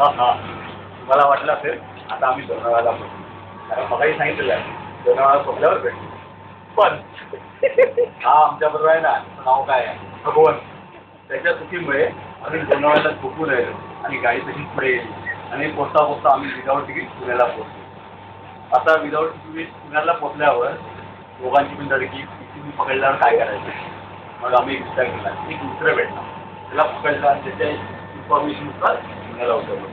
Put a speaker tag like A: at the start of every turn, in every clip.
A: तुम्हाला वाटलं असेल आता आम्ही लोणावळ्याला पोहोचलो, कारण मगाही सांगितलेलं आहे लोणावळा पोहोचल्यावर भेटू. पण हा आमच्याबरोबर आहे ना, नाव काय आहे भगवंत, त्याच्या चुकीमुळे आम्ही लोणावळ्याला झोपून राहिलो आणि गाडी तशीच पुढे गेली आणि पोचता पोचता आम्ही विदाऊट तिकीट पुण्याला पोहोचलो. आता विदाऊट तिकीट पुण्याला पोचल्यावर दोघांची पण धडकी तिकीट पकडल्यावर काय करायचं. मग आम्ही विचार केला की दुसरं भेटणार त्याला पकडलं आणि त्याच्या इन्फॉर्मेशननुसार पुण्याला उतरलो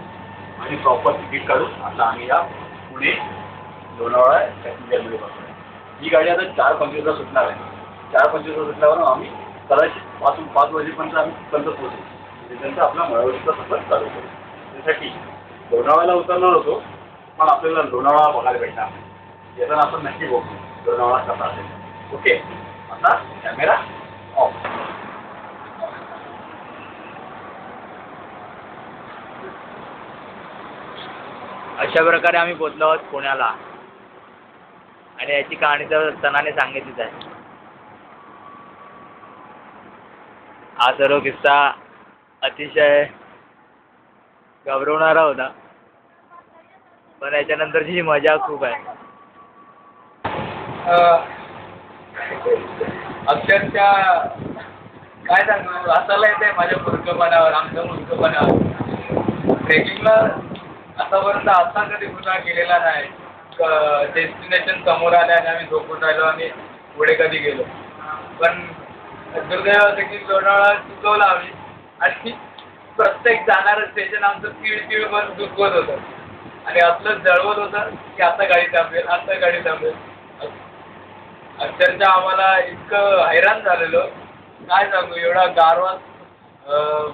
A: आणि प्रॉपर तिकीट काढून आता आम्ही या पुणे लोणावळा पॅसेंजरमध्ये बसलो. ही गाडी आता 4:25ला सुटणार आहे. 4:25ला सुटल्यावर आम्ही कदाचित 5 वाजेपर्यंत आम्ही तिथपर्यंत पोहोचू. त्याच्यानंतर आपला मळवलीचा सफर चालू करू. त्यासाठी लोणावळ्याला उतरणार होतो, पण आपल्याला लोणावळा बघायला भेटणार नाही. याचा आपण नक्की बघू लोणावळा कसा असेल. ओके, आता कॅमेरा ऑफ.
B: अशा प्रकारे आम्ही पोचलो आहोत पुण्याला आणि याची कहाणी तर तनाने सांगितलीच आहे. हा सर्व किस्सा अतिशय घाबरवणारा होता, पण याच्यानंतरची ही मजा खूप आहे.
C: अक्षरशः काय सांगू, हसायला येते माझ्या मूर्खपणावर, आमच्या मूर्खपणावर. ट्रेकिंगला आतापर्यंत असा कधी गुन्हा केलेला नाही. डेस्टिनेशन समोर आले आणि आम्ही झोपून राहिलो आणि पुढे कधी गेलो. पण दुर्दैव होतं की लोणावळा चुकवला आम्ही आणि प्रत्येक जाणारं स्टेशन आमचं तीळ दुखवत होतं आणि असलं जळवत होतं की आता गाडी थांबेल, आता गाडी थांबेल. अक्षरशः आम्हाला इतकं हैराण झालेलो काय सांगू. एवढा गारवा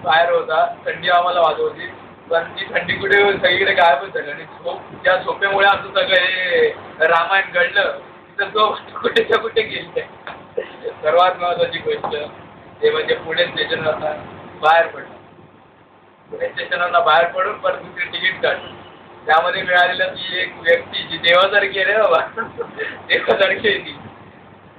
C: बाहेर होता, थंडी आम्हाला वाजत होती, पण ती थंडी कुठे सगळीकडे गायबच झाली आणि त्या झोपेमुळे आमचं सगळं हे रामायण घडलं. तिथं झोप कुठेच्या कुठे गेली. सर्वात महत्त्वाची गोष्ट ते म्हणजे पुणे स्टेशनवरनं बाहेर पडलं. पुणे स्टेशनवरनं बाहेर पडून परत दुसरी तिकीट काढली. त्यामध्ये मिळालेलं ती एक व्यक्ती जी देवासारखी आहे रे बाबा, देवासारखी आहे ती.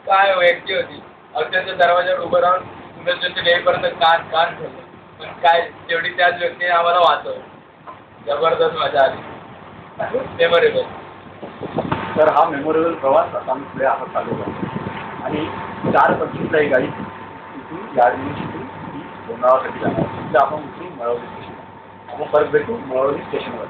C: काय व्यक्ती होती. अक्षरशः दरवाजावर उभं राहून पुनर्जन्म येईपर्यंत कान ठेवलं. पण काय शेवटी त्याच व्यक्तीने आम्हाला वाचवलं. जबरदस्त मजा आली, मेमोरेबल.
A: तर हा मेमोरेबल प्रवास आता आम्ही पुढे आता चालू करतो आणि 4:25ला ही गाडी इथून यार्डमधून ती लोणावळ्यासाठी जाणार. तिथं आपण उतरून मळवली स्टेशन. आपण परत भेटू मळवली स्टेशनवर.